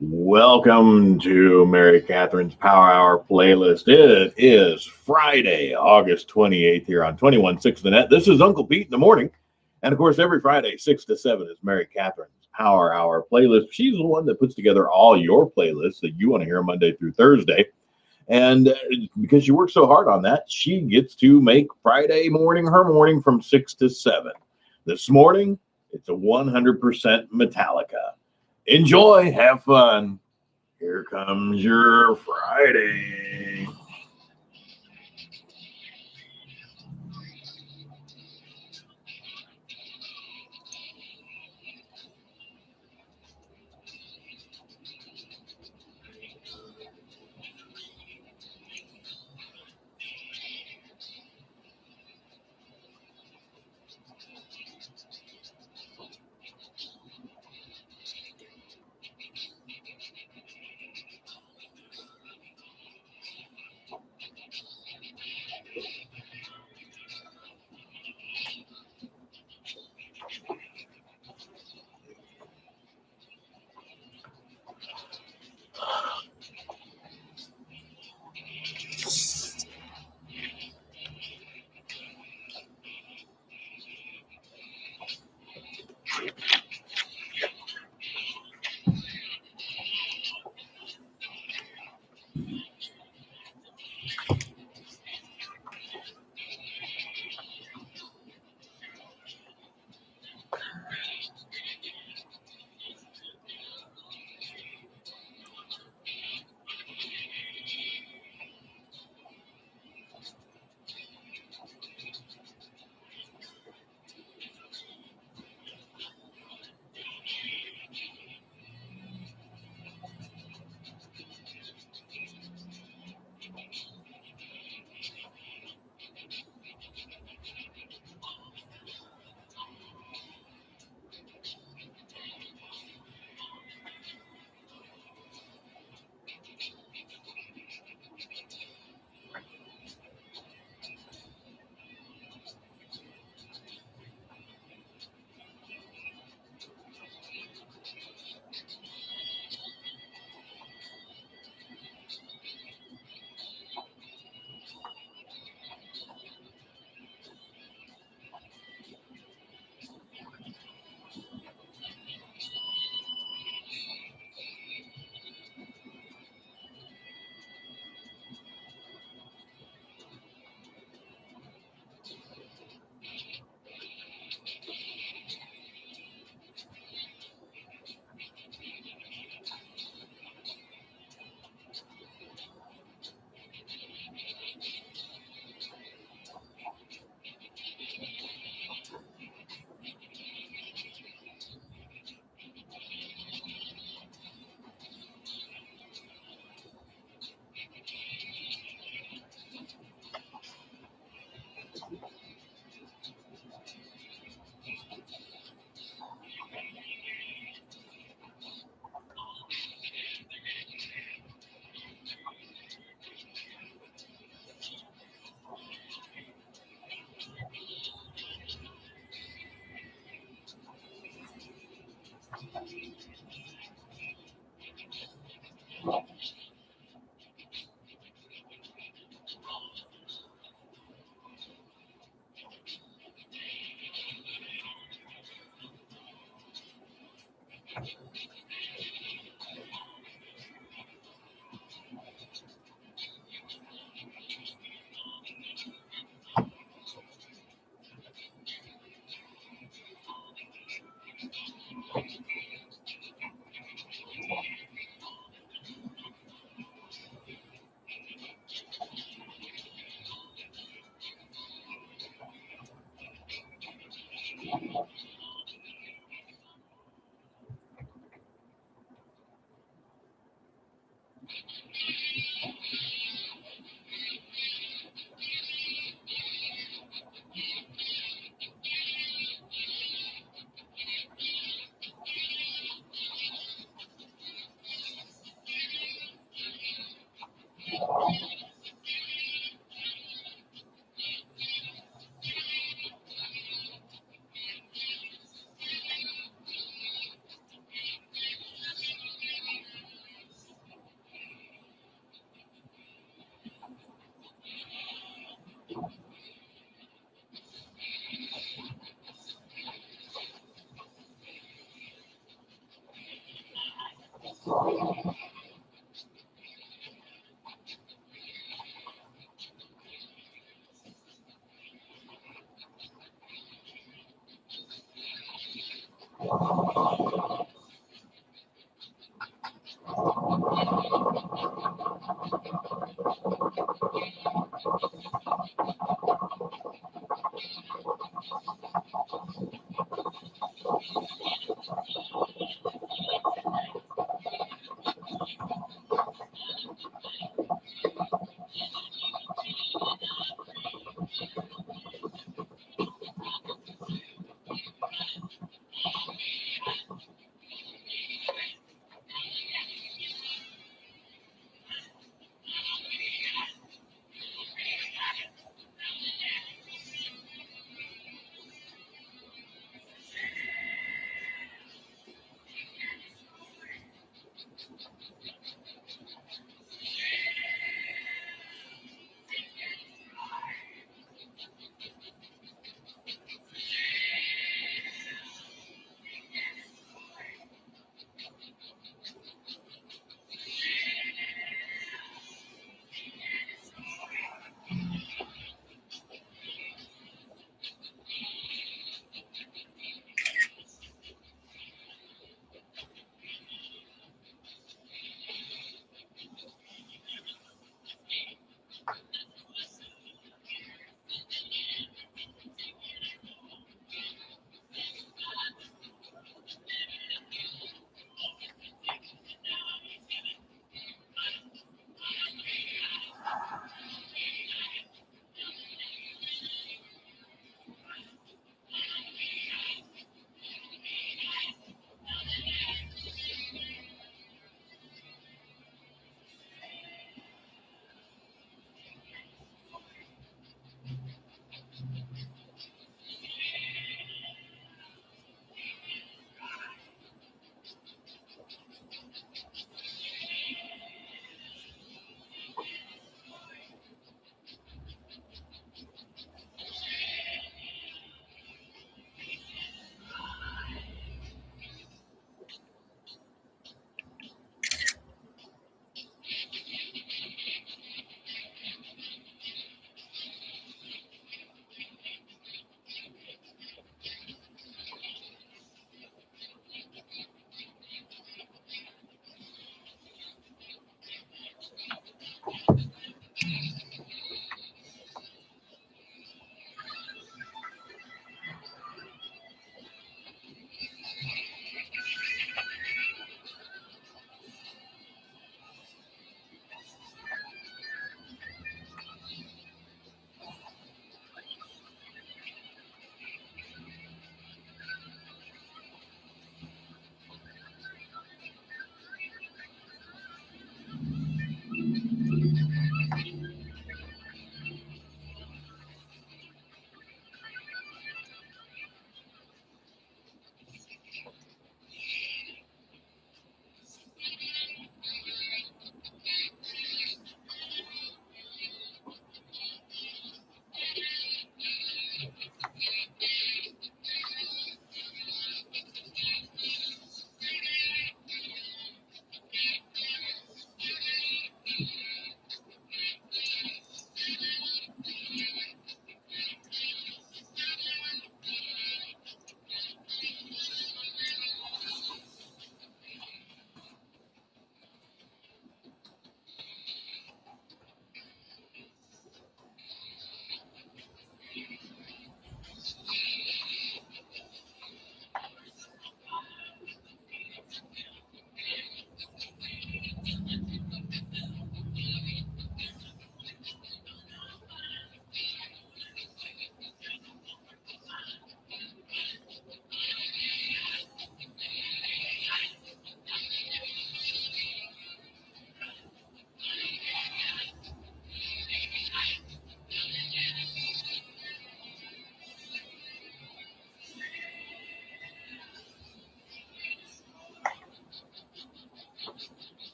Welcome to Mary Catherine's Power Hour playlist. It is Friday, August 28th here on 21.6 The Net. This is Uncle Pete in the morning. And of course, every Friday, 6 to 7 is Mary Catherine's Power Hour playlist. She's the one that puts together all your playlists that you want to hear Monday through Thursday. And because she works so hard on that, she gets to make Friday morning her morning from 6 to 7. This morning, it's a 100% Metallica. Enjoy, have fun. Here comes your Friday.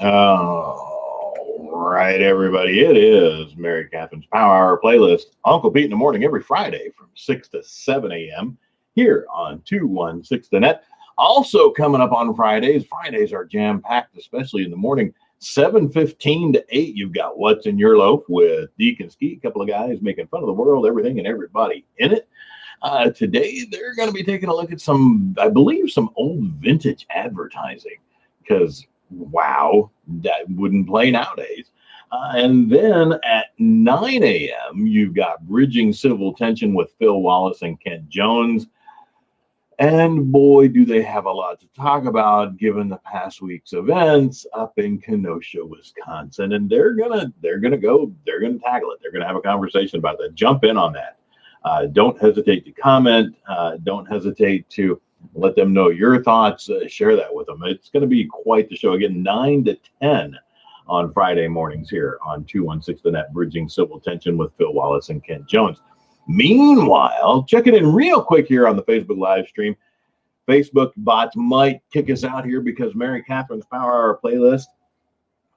All right, everybody. It is Mary Catherine's Power Hour playlist. Uncle Pete in the morning every Friday from 6 to 7 a.m. here on 216 The Net. Also coming up on Fridays. Fridays are jam-packed, especially in the morning. 7:15 to 8, you've got What's in Your Loaf with Deacon Ski, a couple of guys making fun of the world, everything and everybody in it. Today, they're going to be taking a look at some, I believe, some old vintage advertising because, wow, that wouldn't play nowadays. And then at 9 a.m., you've got Bridging Civil Tension with Phil Wallace and Kent Jones. And boy, do they have a lot to talk about given the past week's events up in Kenosha, Wisconsin. And they're gonna tackle it. They're gonna have a conversation about that. Jump in on that. Don't hesitate to comment. Don't hesitate to let them know your thoughts. Share that with them. It's going to be quite the show. Again, 9 to 10 on Friday mornings here on 216 The Net, Bridging Civil Tension with Phil Wallace and Kent Jones. Meanwhile, check it in real quick here on the Facebook live stream. Facebook bots might kick us out here because Mary Catherine's Power Hour playlist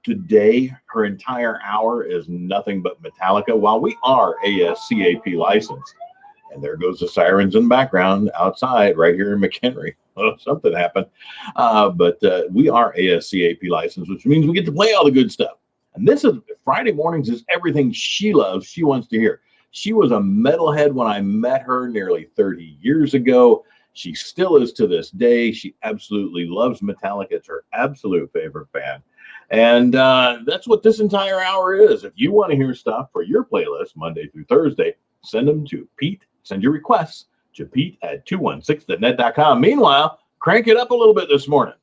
today, her entire hour is nothing but Metallica. While we are ASCAP licensed, and there goes the sirens in the background outside right here in McHenry. Oh, something happened. But we are ASCAP licensed, which means we get to play all the good stuff. And this is Friday mornings is everything she loves, she wants to hear. She was a metalhead when I met her nearly 30 years ago. She still is to this day. She absolutely loves Metallica. It's her absolute favorite band. And that's what this entire hour is. If you want to hear stuff for your playlist Monday through Thursday, send them to Pete. Send your requests to Pete at 216thenet.com. Meanwhile, crank it up a little bit this morning.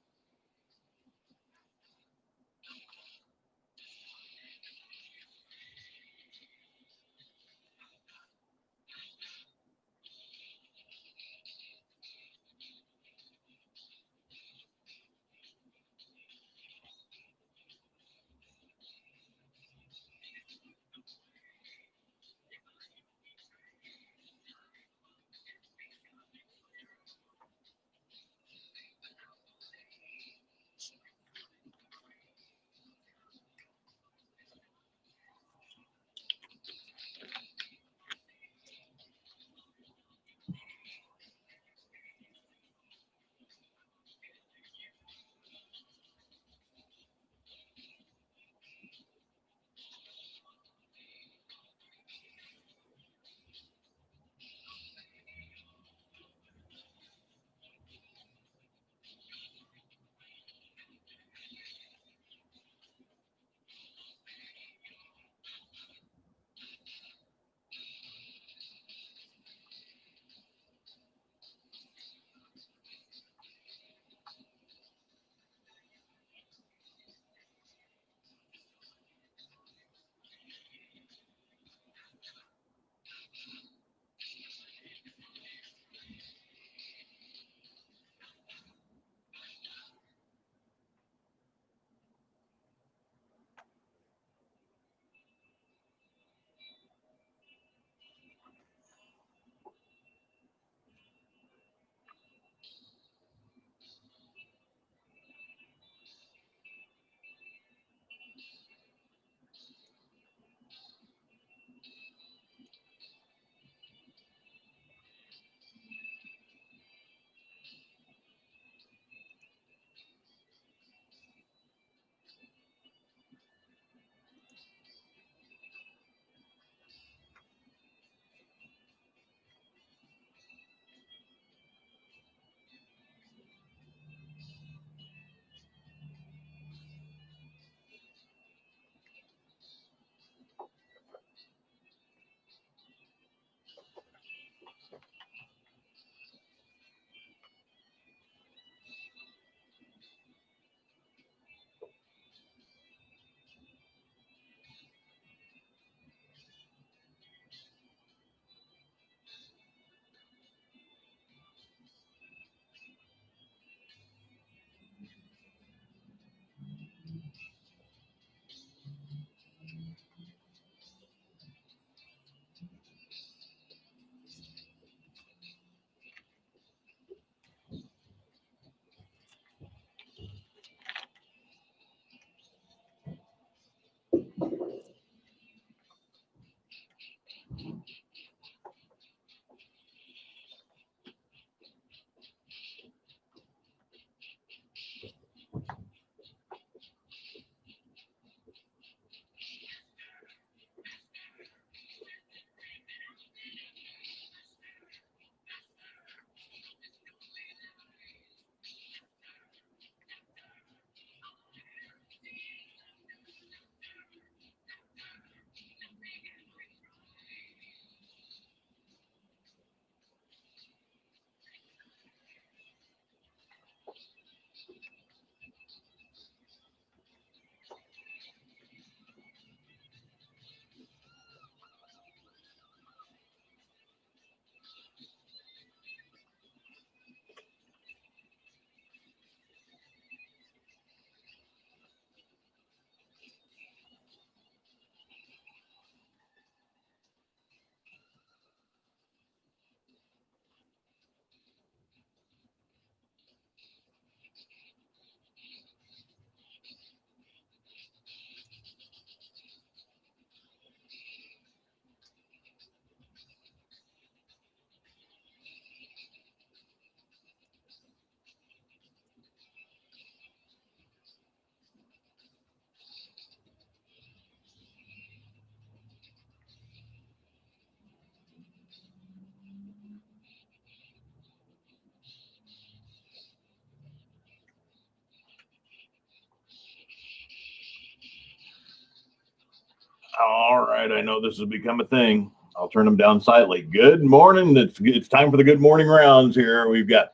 All right, I know this has become a thing. I'll turn them down slightly. Good morning. It's time for the good morning rounds here. We've got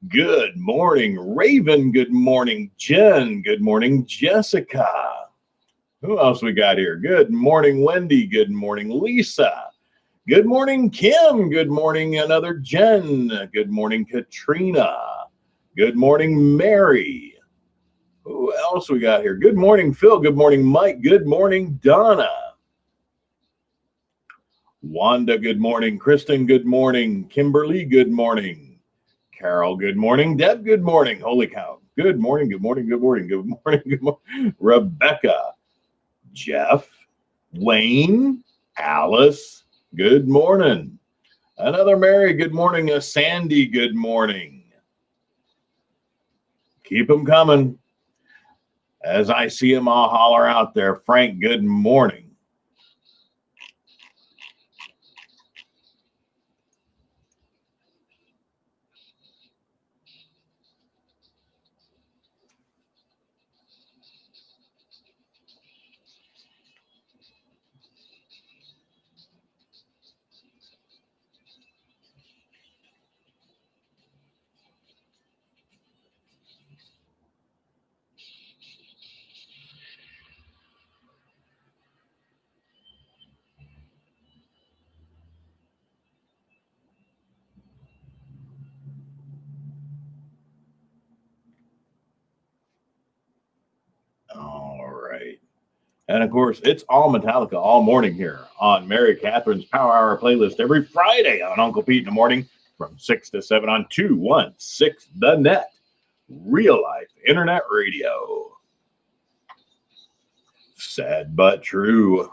good morning, Raven. Good morning, Jen. Good morning, Jessica. Who else we got here? Good morning, Wendy. Good morning, Lisa. Good morning, Kim. Good morning, another Jen. Good morning, Katrina. Good morning, Mary. Who else we got here? Good morning, Phil. Good morning, Mike. Good morning, Donna. Wanda, good morning. Kristen, good morning. Kimberly, good morning. Carol, good morning. Deb, good morning. Holy cow. Good morning, good morning, good morning, good morning, good morning. Rebecca, Jeff, Wayne, Alice, good morning. Another Mary, good morning. A Sandy, good morning. Keep them coming. As I see them, I'll holler out there. Frank, good morning. All right. And of course, it's all Metallica all morning here on Mary Catherine's Power Hour playlist every Friday on Uncle Pete in the morning from 6 to 7 on 216 The Net, real life internet radio. Sad but true.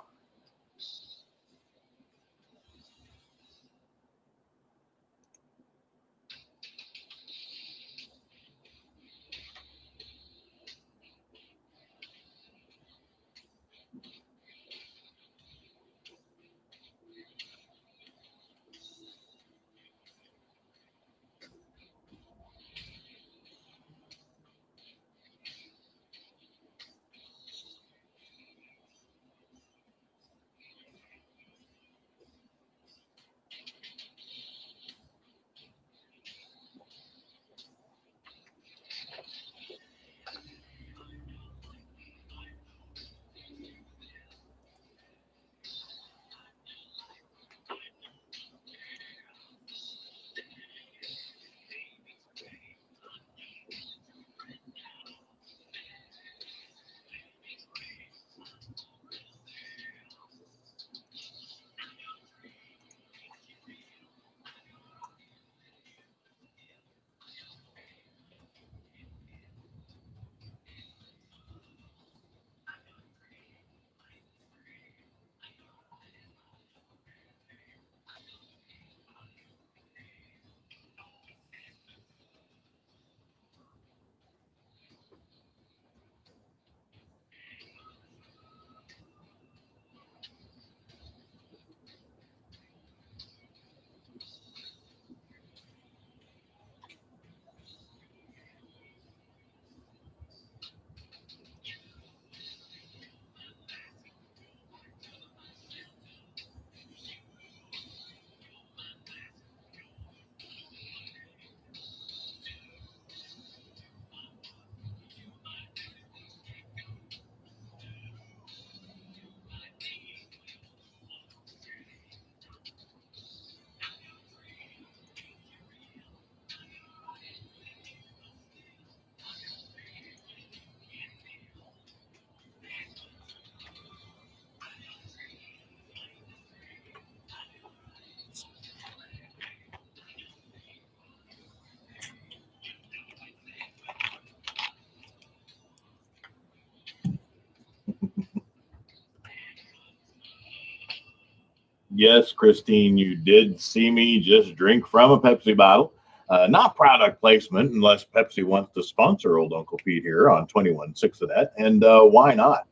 Yes, Christine, you did see me just drink from a Pepsi bottle. Not product placement, unless Pepsi wants to sponsor Old Uncle Pete here on 21.6 of that. And why not?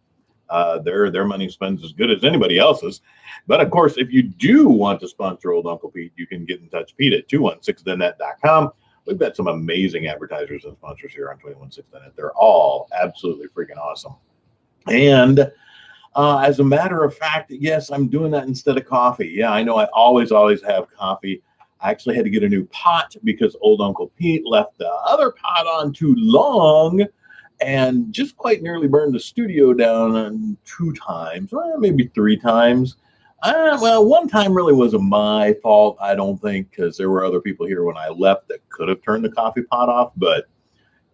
Their money spends as good as anybody else's. But of course, if you do want to sponsor Old Uncle Pete, you can get in touch, Pete, at 216thenet.com. We've got some amazing advertisers and sponsors here on 21.6 The Net. They're all absolutely freaking awesome. And As a matter of fact, yes, I'm doing that instead of coffee. Yeah, I know I always have coffee. I actually had to get a new pot because old Uncle Pete left the other pot on too long and just quite nearly burned the studio down on 2 times, well, maybe 3 times. Well, one time really wasn't my fault, I don't think, because there were other people here when I left that could have turned the coffee pot off. But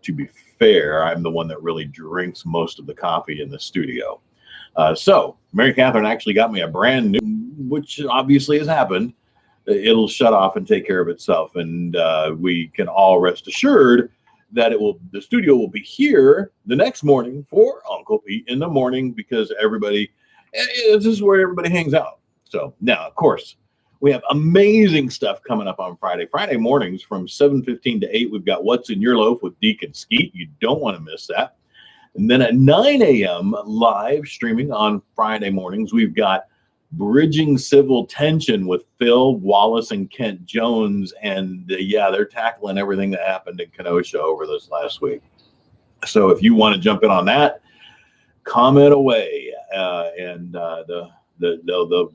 to be fair, I'm the one that really drinks most of the coffee in the studio. So Mary Catherine actually got me a brand new, which obviously has happened. It'll shut off and take care of itself, and we can all rest assured that the studio will be here the next morning for Uncle Pete in the morning, because this is where everybody hangs out. So now, of course, we have amazing stuff coming up on Friday mornings from 7:15 to 8. We've got What's in Your Loaf with Deacon Skeet. You don't want to miss that. And then at 9 a.m. live streaming on Friday mornings, we've got Bridging Civil Tension with Phil Wallace and Kent Jones. And they're tackling everything that happened in Kenosha over this last week. So if you want to jump in on that, comment away.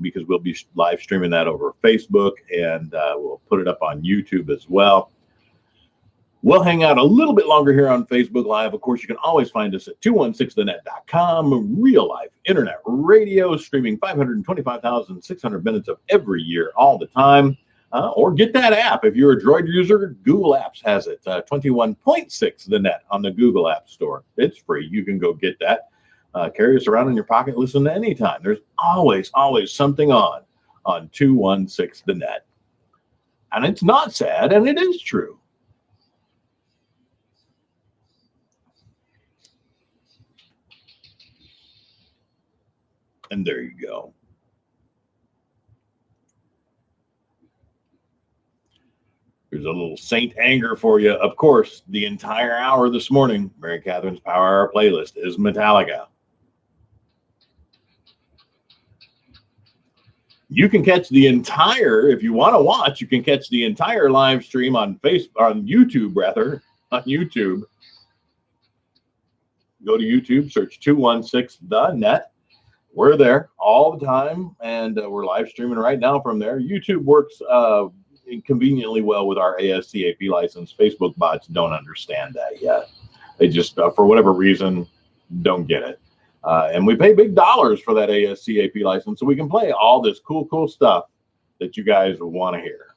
Because we'll be live streaming that over Facebook, and we'll put it up on YouTube as well. We'll hang out a little bit longer here on Facebook Live. Of course, you can always find us at 216thenet.com, real life internet radio, streaming 525,600 minutes of every year, all the time. Or get that app. If you're a Droid user, Google Apps has it. 21.6 The Net on the Google App Store. It's free. You can go get that. Carry us around in your pocket. Listen to anytime. There's always something on 216 The Net. And it's not sad, and it is true. And there you go. There's a little Saint anger for you. Of course, the entire hour this morning, Mary Catherine's Power Hour playlist is Metallica. You can catch the entire, if you want to watch, you can catch the entire live stream on YouTube. On YouTube. Go to YouTube, search 216 The Net. We're there all the time, and we're live streaming right now from there. YouTube works conveniently well with our ASCAP license. Facebook bots don't understand that yet. They just, for whatever reason, don't get it. And we pay big dollars for that ASCAP license so we can play all this cool stuff that you guys want to hear.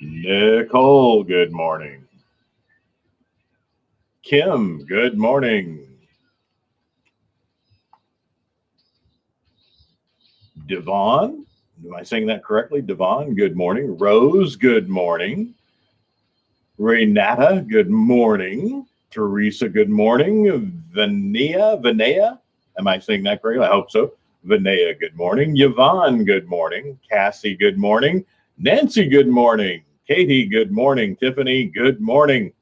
Nicole, good morning. Kim, good morning. Devon, am I saying that correctly? Devon, good morning. Rose, good morning. Renata, good morning. Teresa, good morning. Vinaya, am I saying that correctly? I hope so. Vinaya, good morning. Yvonne, good morning. Cassie, good morning. Nancy, good morning. Katie, good morning. Tiffany, good morning.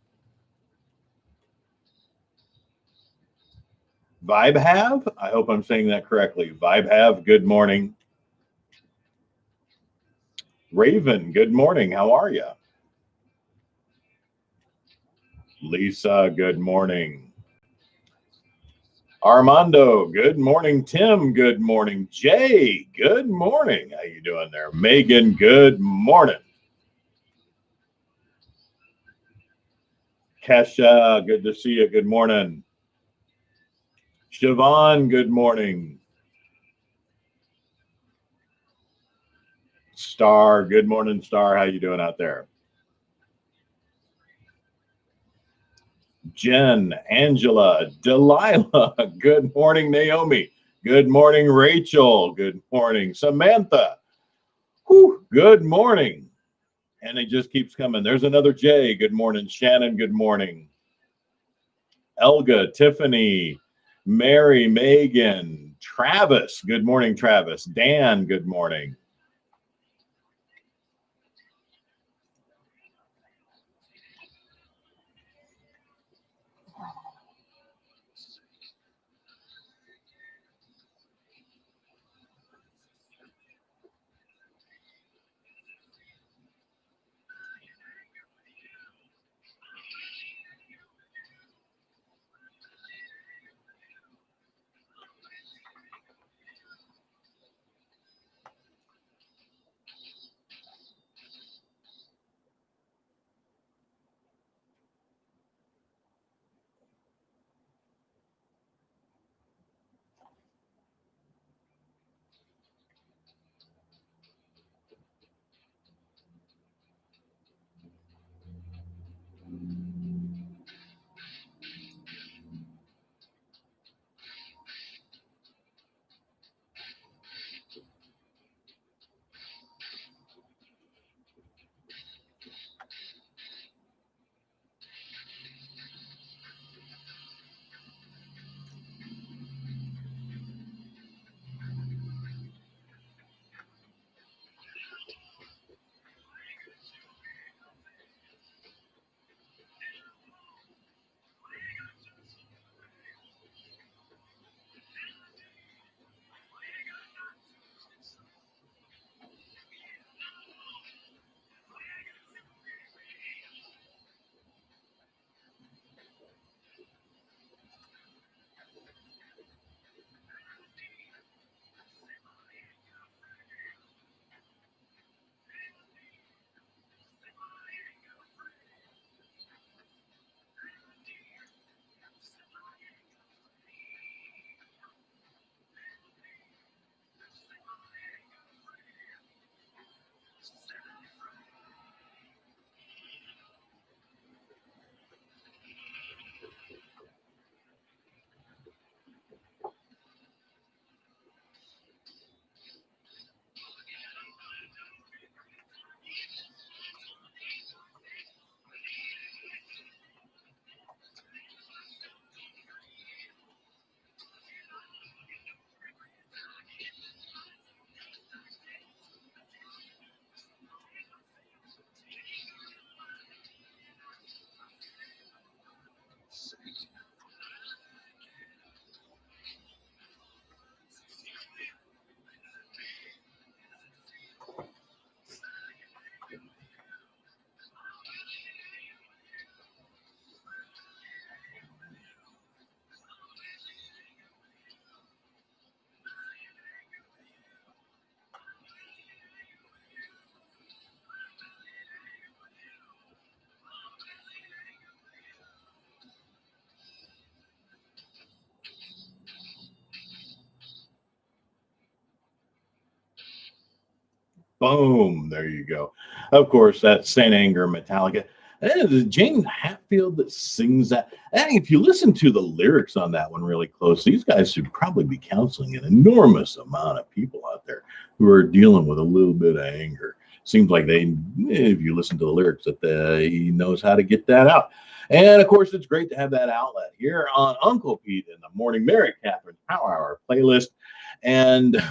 Vibe Have. I hope I'm saying that correctly. Vibe Have, good morning. Raven, good morning. How are you? Lisa, good morning. Armando, good morning. Tim, good morning. Jay, good morning. How you doing there? Megan, good morning. Kesha, good to see you. Good morning. Siobhan, good morning. Star, good morning, Star. How you doing out there? Jen, Angela, Delilah, good morning, Naomi. Good morning, Rachel. Good morning, Samantha. Whew, good morning. And it just keeps coming. There's another Jay. Good morning, Shannon. Good morning. Elga, Tiffany, Mary, Megan, Travis. Good morning, Travis. Dan, good morning. Boom. There you go. Of course, that's Saint Anger Metallica. And it is Jane Hatfield that sings that. And if you listen to the lyrics on that one really close, these guys should probably be counseling an enormous amount of people out there who are dealing with a little bit of anger. Seems like they, if you listen to the lyrics, that he knows how to get that out. And of course, it's great to have that outlet here on Uncle Pete in the Morning. Mary Catherine's Power Hour playlist. And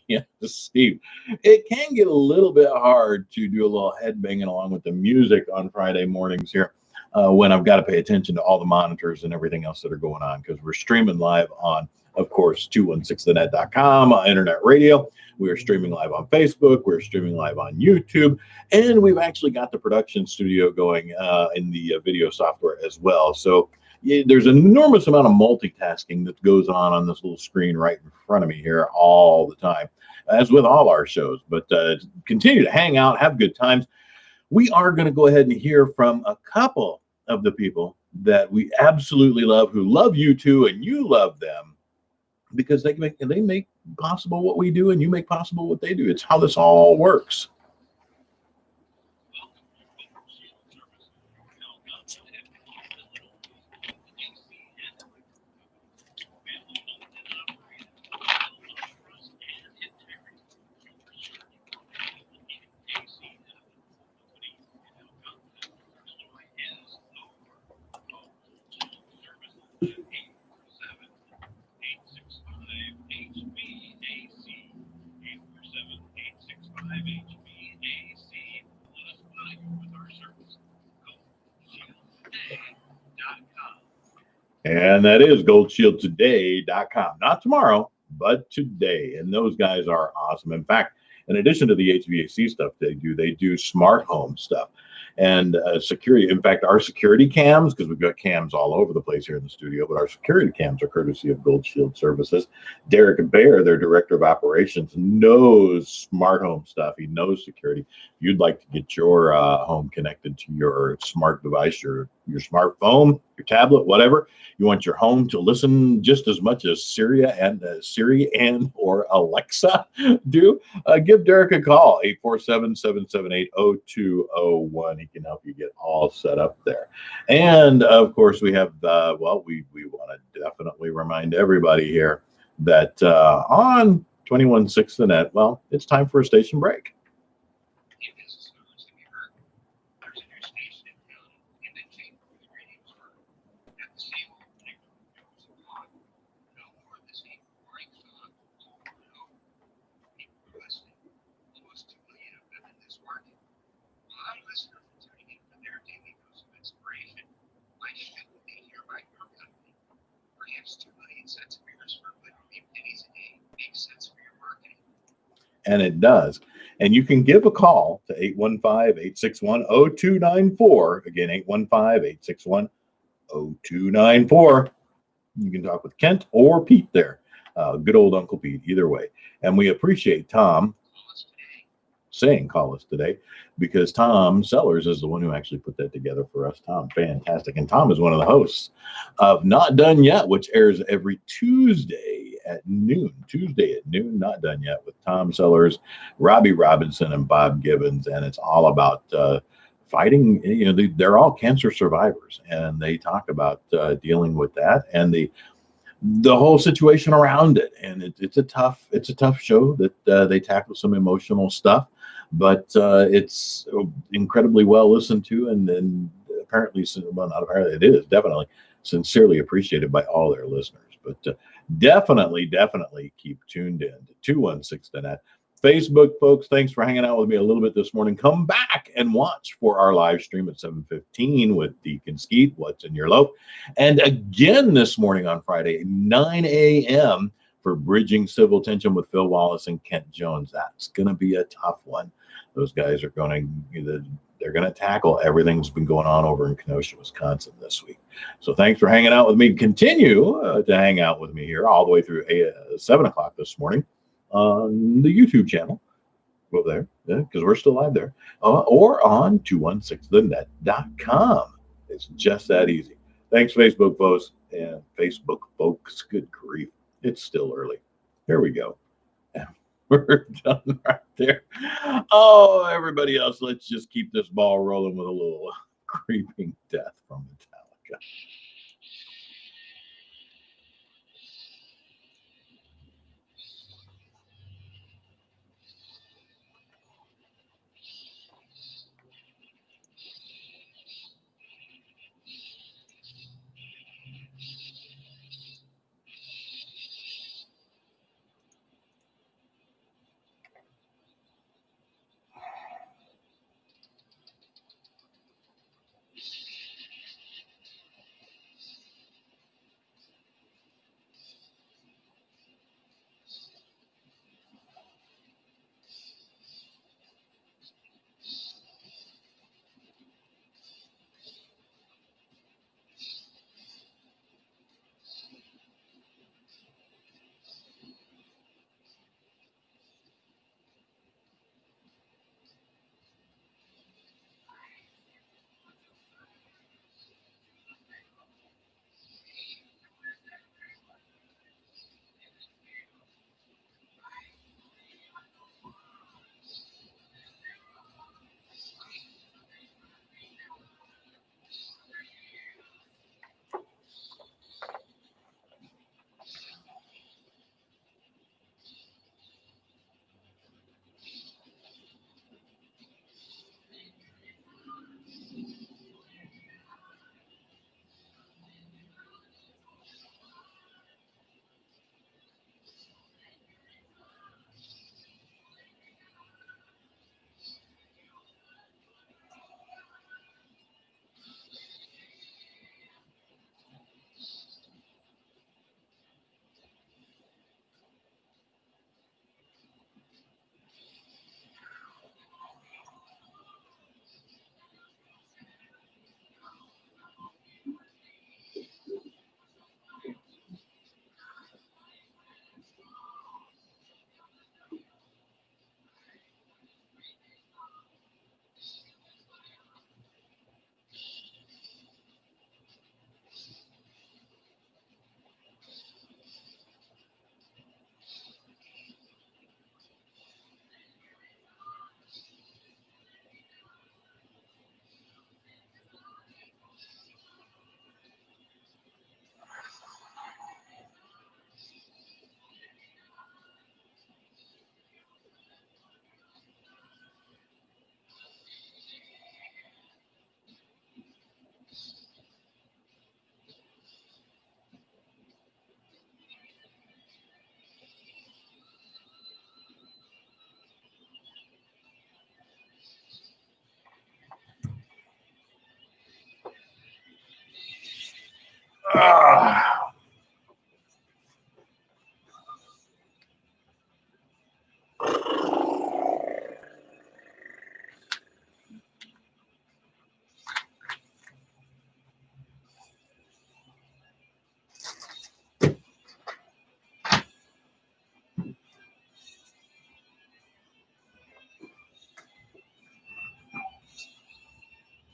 yes, Steve, it can get a little bit hard to do a little head banging along with the music on Friday mornings here. when I've got to pay attention to all the monitors and everything else that are going on, because we're streaming live on, of course, 216thenet.com, internet radio. We are streaming live on Facebook. We're streaming live on YouTube. And we've actually got the production studio going in the video software as well. So there's an enormous amount of multitasking that goes on this little screen right in front of me here all the time, as with all our shows. But continue to hang out, have good times. We are going to go ahead and hear from a couple of the people that we absolutely love, who love you too, and you love them, because they make possible what we do, and you make possible what they do. It's how this all works. And that is goldshieldtoday.com. Not tomorrow, but today. And those guys are awesome. In fact, in addition to the HVAC stuff they do smart home stuff and security. In fact, our security cams, because we've got cams all over the place here in the studio, but our security cams are courtesy of Gold Shield Services. Derek Baer, their director of operations, knows smart home stuff. He knows security. If you'd like to get your home connected to your smart device, your smartphone, your tablet, whatever, you want your home to listen just as much as Siri and or Alexa do, give Derek a call, 847-778-0201. He can help you get all set up there. And of course, we have, we want to definitely remind everybody here that on 216 The Net, well, it's time for a station break. And it does. And you can give a call to 815-861-0294. Again, 815-861-0294. You can talk with Kent or Pete there. Good old Uncle Pete, either way. And we appreciate Tom saying call us today, because Tom Sellers is the one who actually put that together for us. Tom, fantastic. And Tom is one of the hosts of Not Done Yet, which airs every Tuesday at noon. Not Done Yet, with Tom Sellers, Robbie Robinson, and Bob Gibbons. And it's all about fighting. They're all cancer survivors, and they talk about dealing with that and the whole situation around it. And it's a tough show that they tackle some emotional stuff, but it's incredibly well listened to, and then apparently, well, not apparently, it is definitely sincerely appreciated by all their listeners. But definitely keep tuned in to 216 The Net. Facebook folks, thanks for hanging out with me a little bit this morning. Come back and watch for our live stream at 7:15 with Deacon Skeet, What's in Your Loaf. And again this morning on Friday, 9 a.m. for Bridging Civil Tension with Phil Wallace and Kent Jones. That's going to be a tough one. Those guys are they're going to tackle everything that's been going on over in Kenosha, Wisconsin this week. So thanks for hanging out with me. Continue to hang out with me here all the way through 7 o'clock this morning on the YouTube channel. Go there, because we're still live there, or on 216thenet.com. It's just that easy. Thanks, Facebook folks. And Facebook folks, good grief, it's still early. Here we go. We're done right there. Oh, everybody else, let's just keep this ball rolling with a little Creeping Death from Metallica.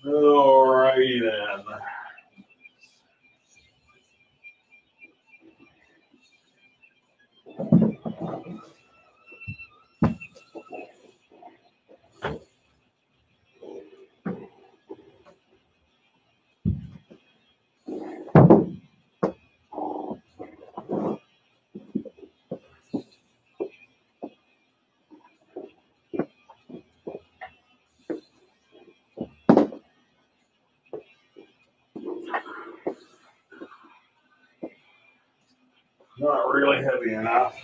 All righty then. Not really heavy enough.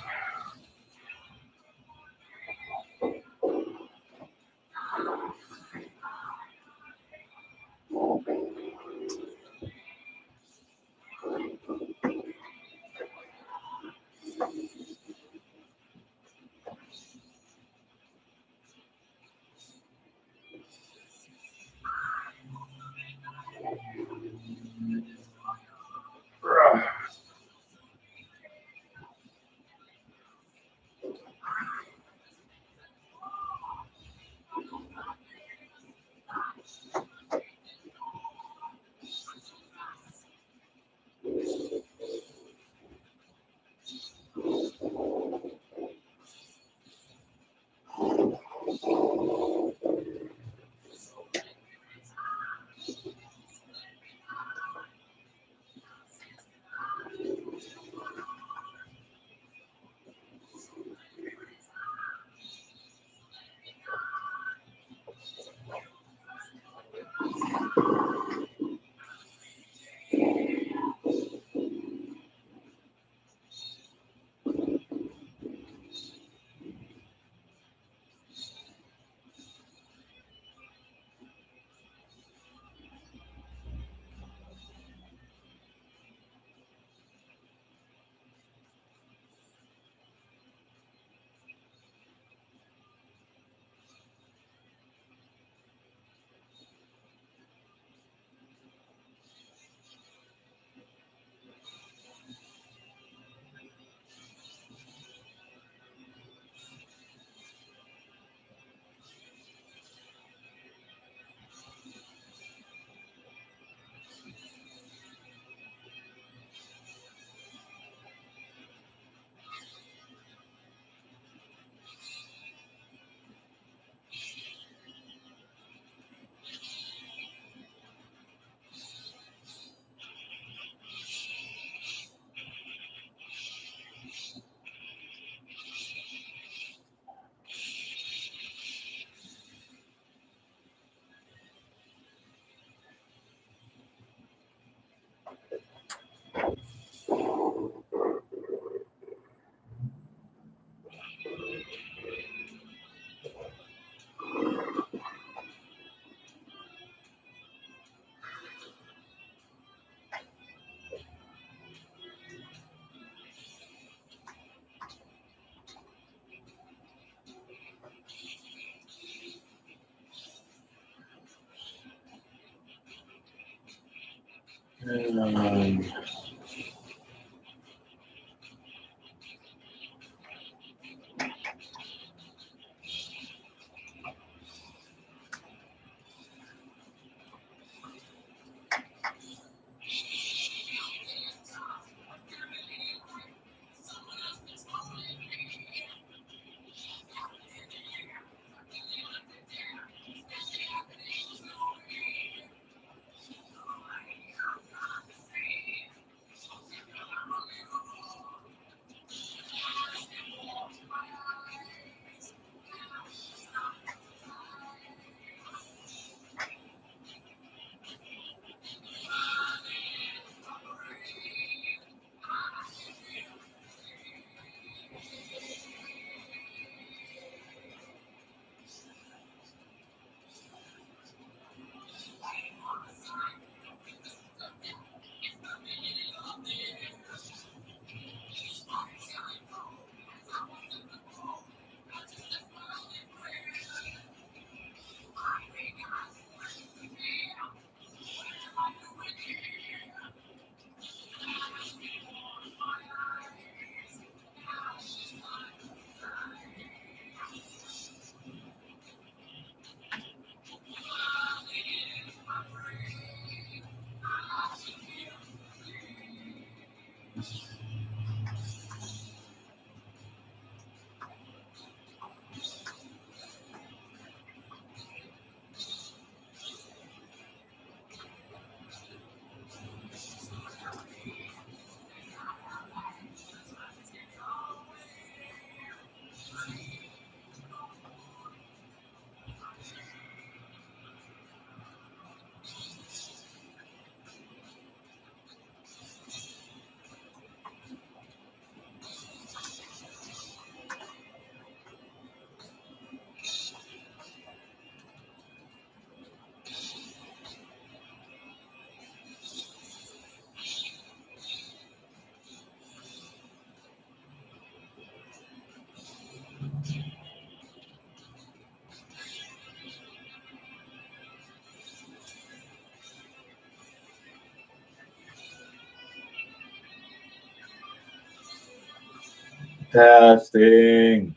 Testing.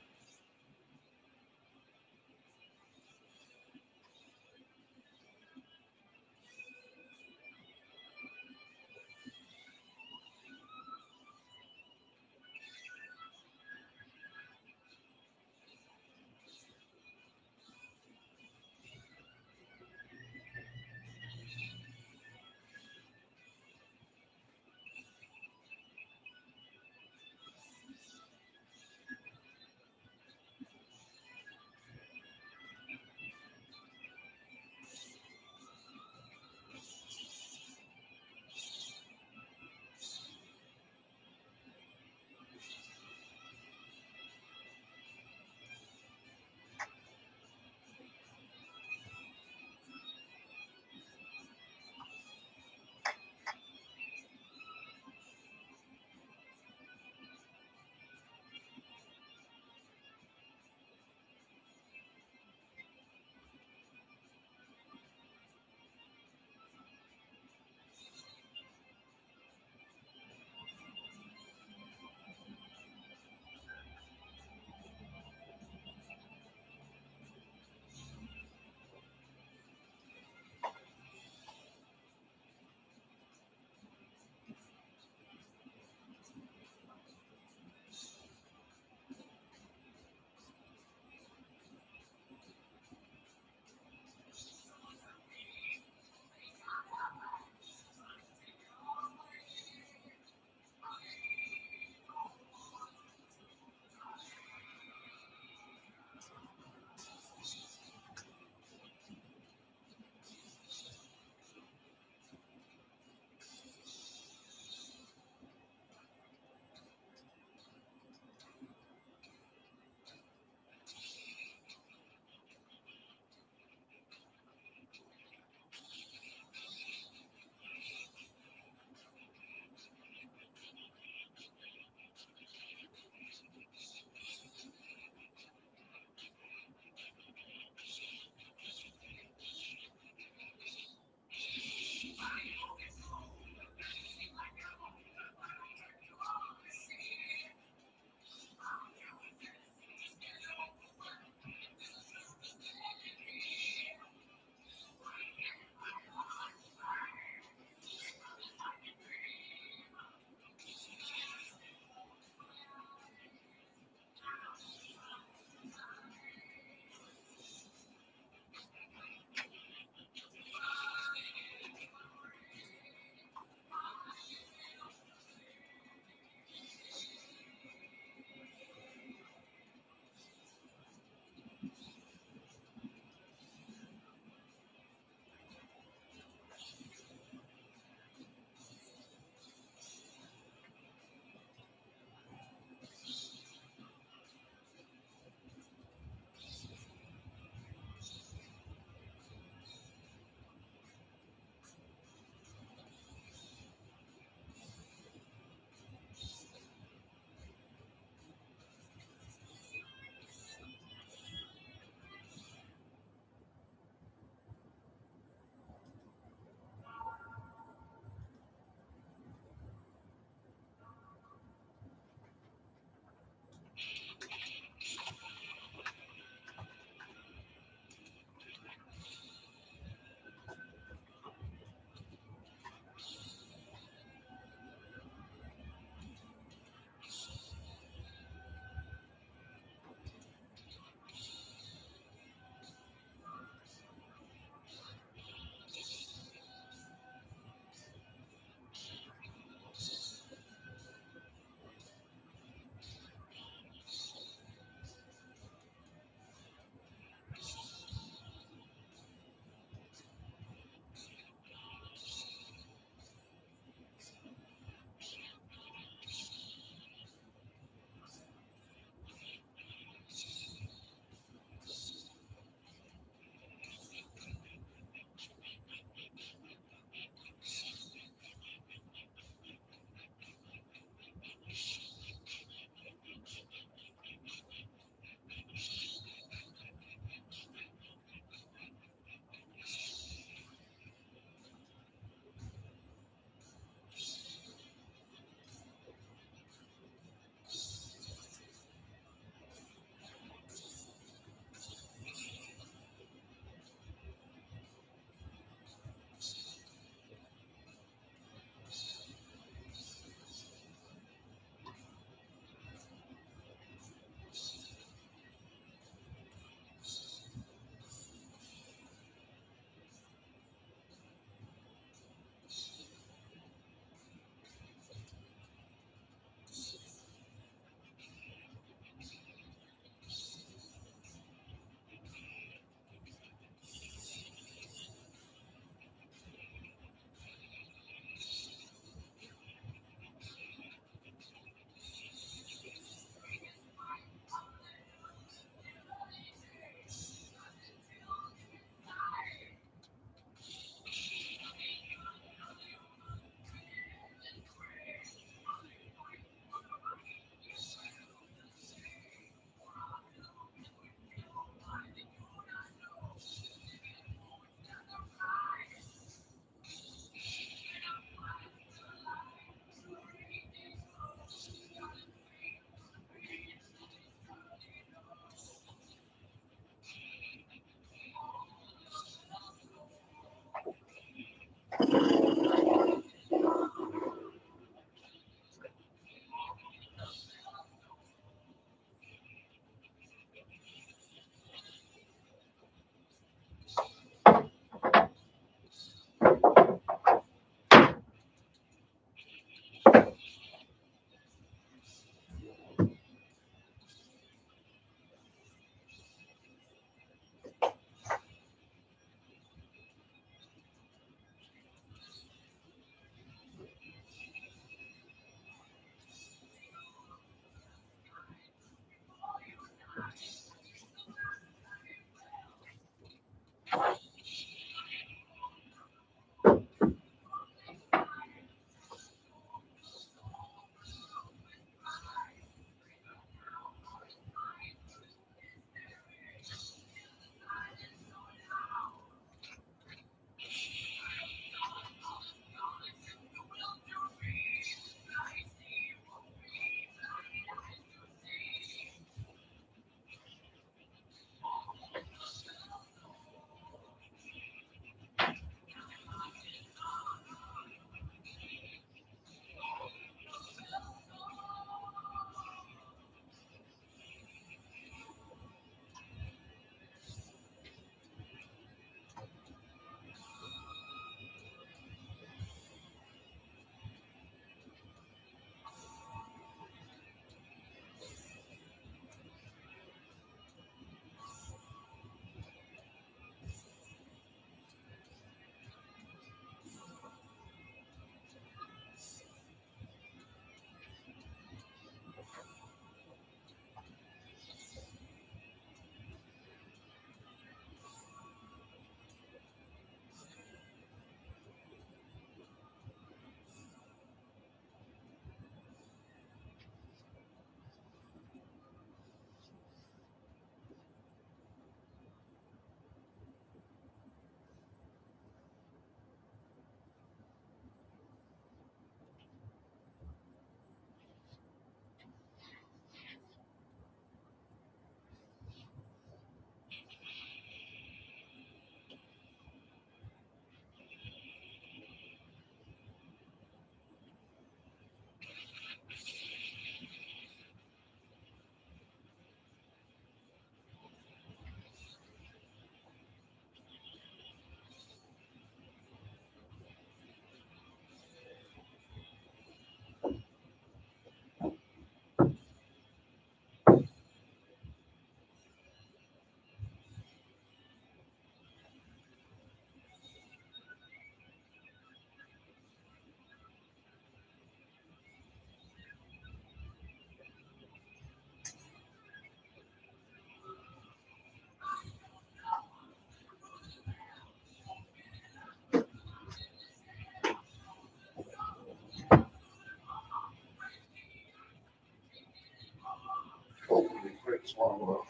You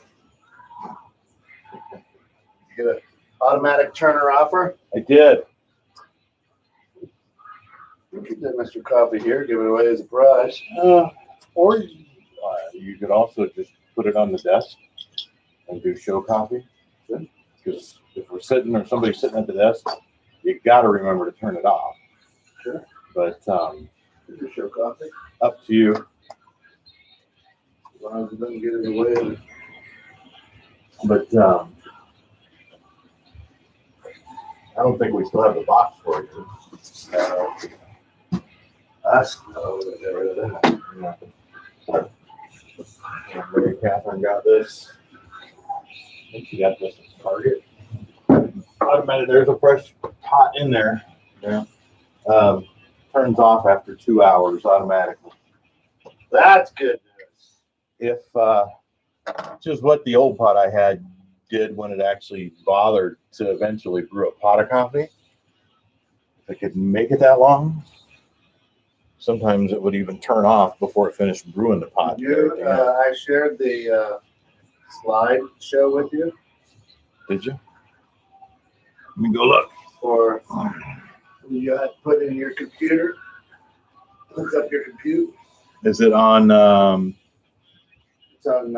get an automatic turner offer. I did. You can get Mr. Coffee here, give it away as a prize. Or you could also just put it on the desk and do show coffee. Because if we're sitting or somebody's sitting at the desk, you got to remember to turn it off. Sure. But You do show coffee. up to you. As long as it doesn't get in the way. But I don't think we still have the box for you. Us? No, we'll get rid of that. Mary Catherine got this. I think she got this at Target. Automatic. There's a fresh pot in there. Yeah. Turns off after 2 hours automatically. That's good news. Which is what the old pot I had did when it actually bothered to eventually brew a pot of coffee. If it could make it that long, sometimes it would even turn off before it finished brewing the pot. I shared the slide show with you. Did you? Let me go look. Or you got to put in your computer. Look up your computer. Is it on It's on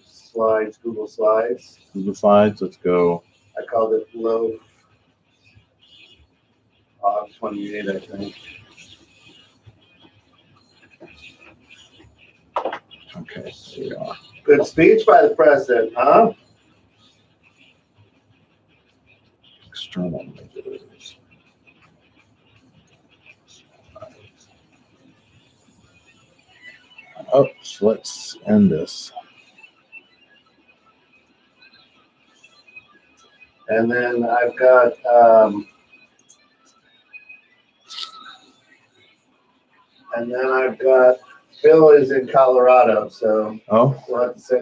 Slides, Google Slides. Google Slides? Let's go. I called it Loaf 28, I think. Okay, here we are. Good speech by the president, huh? External images. Oops, let's end this. And then I've got Bill is in Colorado, so Oh, we'll have to send